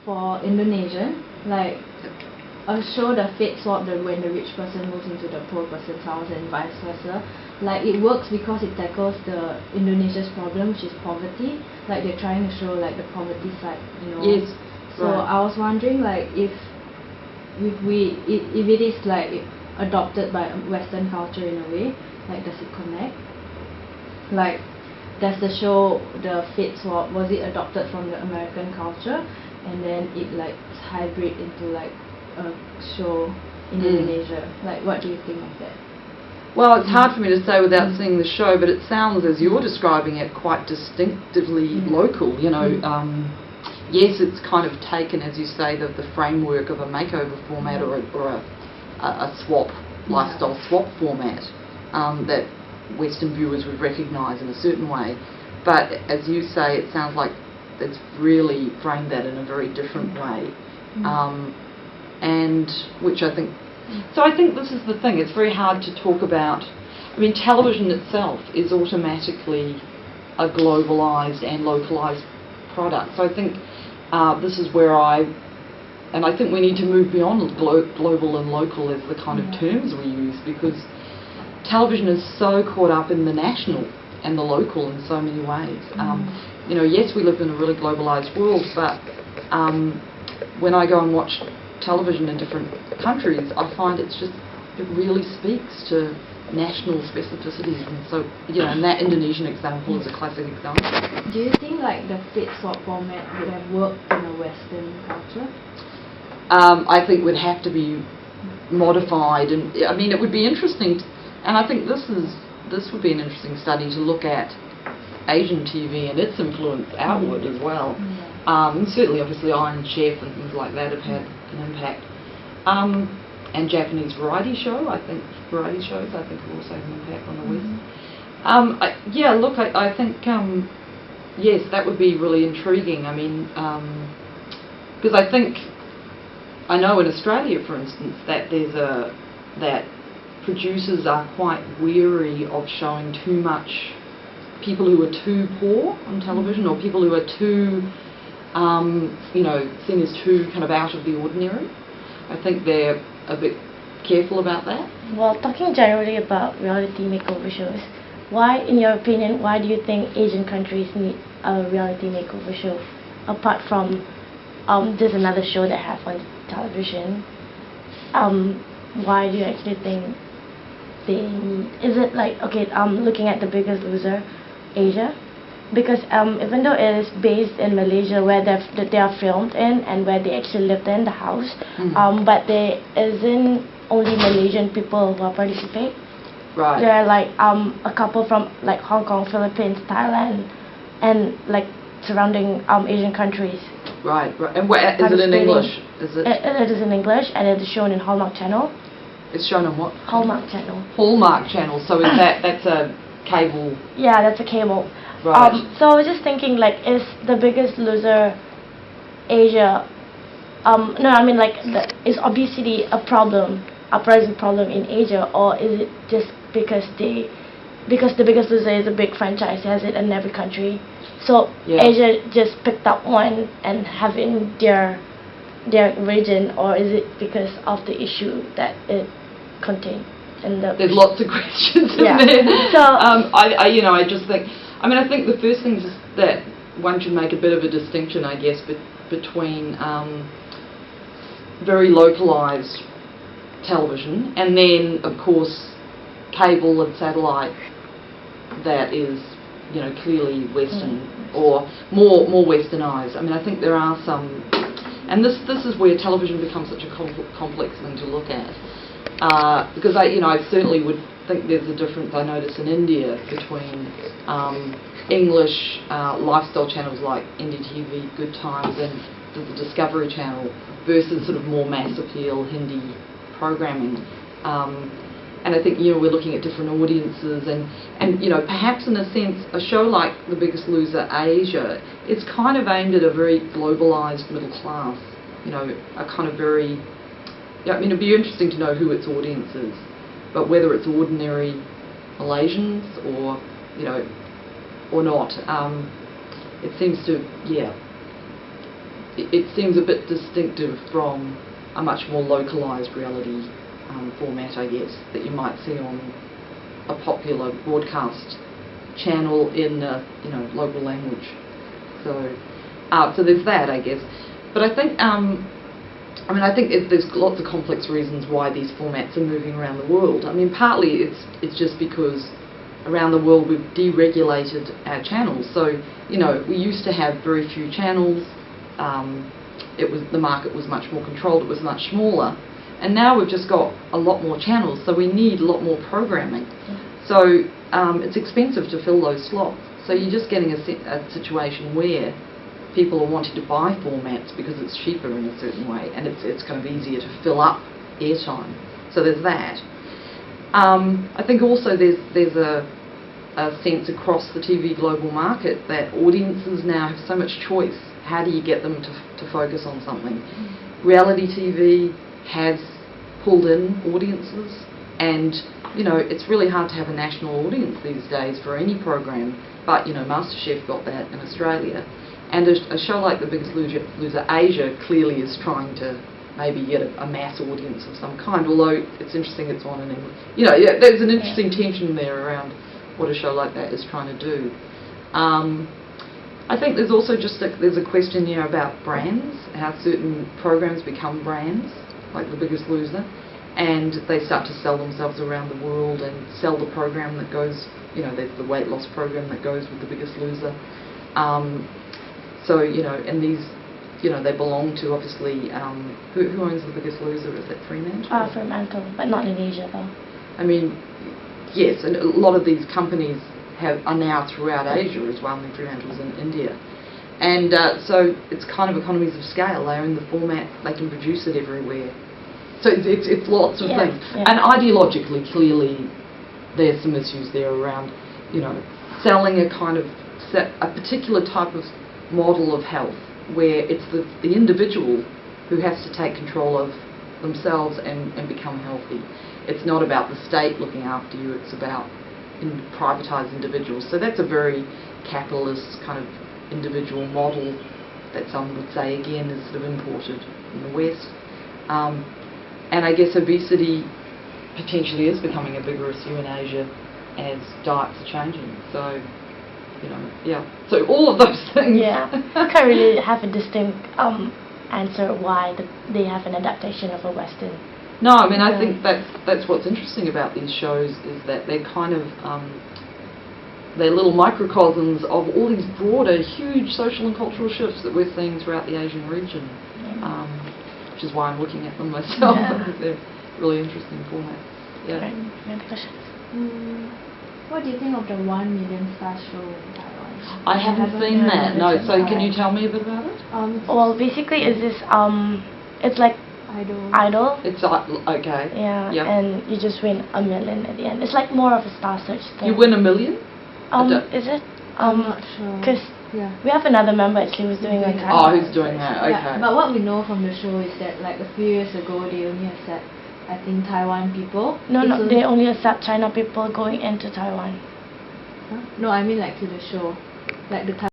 for Indonesian, like a show, the fate swap, when the rich person moves into the poor person's house and vice versa. Like it works because it tackles the Indonesia's problem, which is poverty. Like they're trying to show like the poverty side, you know. Yes. So right. I was wondering like if it is like adopted by Western culture in a way, like does it connect? Like does the show, the fate swap, was it adopted from the American culture and then it like hybrid into like a show in Indonesia? Like what do you think of that? Well, it's hard for me to say without seeing the show, but it sounds, as you're describing it, quite distinctively local. You know, yes, it's kind of taken, as you say, the framework of a makeover format or a swap, lifestyle swap format that Western viewers would recognise in a certain way. But as you say, it sounds like it's really framed that in a very different way, and which I think. So I think this is the thing. It's very hard to talk about. I mean, television itself is automatically a globalised and localised product. So I think this is where I think we need to move beyond global and local as the kind of terms we use, because television is so caught up in the national and the local in so many ways. You know, yes, we live in a really globalised world, but when I go and watch television in different countries, I find it really speaks to national specificities, and so, you know, and that Indonesian example is a classic example. Do you think like the fate swap format would have worked in a Western culture? I think would have to be modified, and I mean it would be interesting, and I think this would be an interesting study to look at Asian TV and its influence outward as well. And certainly, obviously, Iron Chef and things like that have had an impact. And Japanese variety shows, I think, will also have an impact on the West. Yeah, look, I think, yes, that would be really intriguing. I mean, because I think, I know in Australia, for instance, that that producers are quite weary of showing too much people who are too poor on television, or people who are too, you know, seen as too kind of out of the ordinary. I think they're a bit careful about that. Well, talking generally about reality makeover shows, why, in your opinion, why do you think Asian countries need a reality makeover show? Apart from there's another show that have on television, why do you actually think they need? Is it like, okay, looking at The Biggest Loser, Asia? Because even though it is based in Malaysia, where they are filmed in and where they actually lived in the house, but there isn't only Malaysian people who are participate. Right. There are like a couple from like Hong Kong, Philippines, Thailand, and like surrounding Asian countries. Right. And is it in English? It is in English, and it is shown in Hallmark Channel. It's shown on what? Hallmark Channel. Hallmark Channel. So is that's a cable? Yeah, that's a cable. Right. So I was just thinking, like, is The Biggest Loser Asia? No, I mean, like, is obesity a present problem in Asia, or is it just because The Biggest Loser is a big franchise, has it in every country, so Asia just picked up one and have it in their region, or is it because of the issue that it contains? There's lots of questions in there. So I just think. I mean, I think the first thing is that one should make a bit of a distinction, I guess, between very localised television and then, of course, cable and satellite that is, you know, clearly Western or more westernised. I mean, I think there are some, and this is where television becomes such a complex thing to look at, because I certainly would think there's a difference I notice in India between English lifestyle channels like NDTV, Good Times, and the Discovery Channel versus sort of more mass appeal Hindi programming. And I think, we're looking at different audiences, and perhaps in a sense a show like The Biggest Loser Asia, it's kind of aimed at a very globalised middle class, a kind of very, I mean, it'd be interesting to know who its audience is. But whether it's ordinary Malaysians or, or not, it seems to, it seems a bit distinctive from a much more localised reality format, I guess, that you might see on a popular broadcast channel in a local language. So there's that, I guess. But I think I think there's lots of complex reasons why these formats are moving around the world. I mean, partly it's just because around the world we've deregulated our channels. So we used to have very few channels. The market was much more controlled. It was much smaller. And now we've just got a lot more channels, so we need a lot more programming. So it's expensive to fill those slots. So you're just getting a situation where people are wanting to buy formats because it's cheaper in a certain way, and it's kind of easier to fill up airtime. So there's that. I think also there's a sense across the TV global market that audiences now have so much choice. How do you get them to focus on something? Reality TV has pulled in audiences, and it's really hard to have a national audience these days for any program, but MasterChef got that in Australia, and a show like The Biggest Loser Asia clearly is trying to maybe get a mass audience of some kind, although it's interesting it's on in English. There's an interesting tension there around what a show like that is trying to do. I think there's also just there's a question here about brands, how certain programs become brands, like The Biggest Loser, and they start to sell themselves around the world and sell the program that goes, there's the weight loss program that goes with The Biggest Loser. And these, they belong to, obviously, who owns The Biggest Loser? Is that Fremantle? Fremantle, but not in Asia though. I mean, yes, and a lot of these companies are now throughout Asia as well, and Fremantle's in India. And so it's kind of economies of scale. They own the format, they can produce it everywhere. So it's lots of things. Yeah. And ideologically, clearly, there's some issues there around, selling a particular type of model of health, where it's the individual who has to take control of themselves and become healthy. It's not about the state looking after you, it's about privatised individuals. So that's a very capitalist kind of individual model that some would say, again, is sort of imported in the West. And I guess obesity potentially is becoming a bigger issue in Asia as diets are changing. So, So all of those things. Yeah, can't really have a distinct answer why they have an adaptation of a Western. No, I mean, I think that's what's interesting about these shows, is that they're kind of they're little microcosms of all these broader, huge social and cultural shifts that we're seeing throughout the Asian region, which is why I'm looking at them myself. I think they're really interesting formats. Yeah. Right. Any questions? What do you think of the 1 Million Star show in Taiwan? I haven't seen that. No. So can you tell me a bit about it? Well, basically, is this it's like Idol. It's okay. Yeah. Yep. And you just win $1 million at the end. It's like more of a star search thing. You win $1 million? Is it? I'm not sure. Because we have another member actually who's doing like. Who's doing that? Okay. Yeah, but what we know from the show is that like a few years ago they only accept, I think, Taiwan people. No, they only accept China people going into Taiwan. Huh? No, I mean like to the show, like the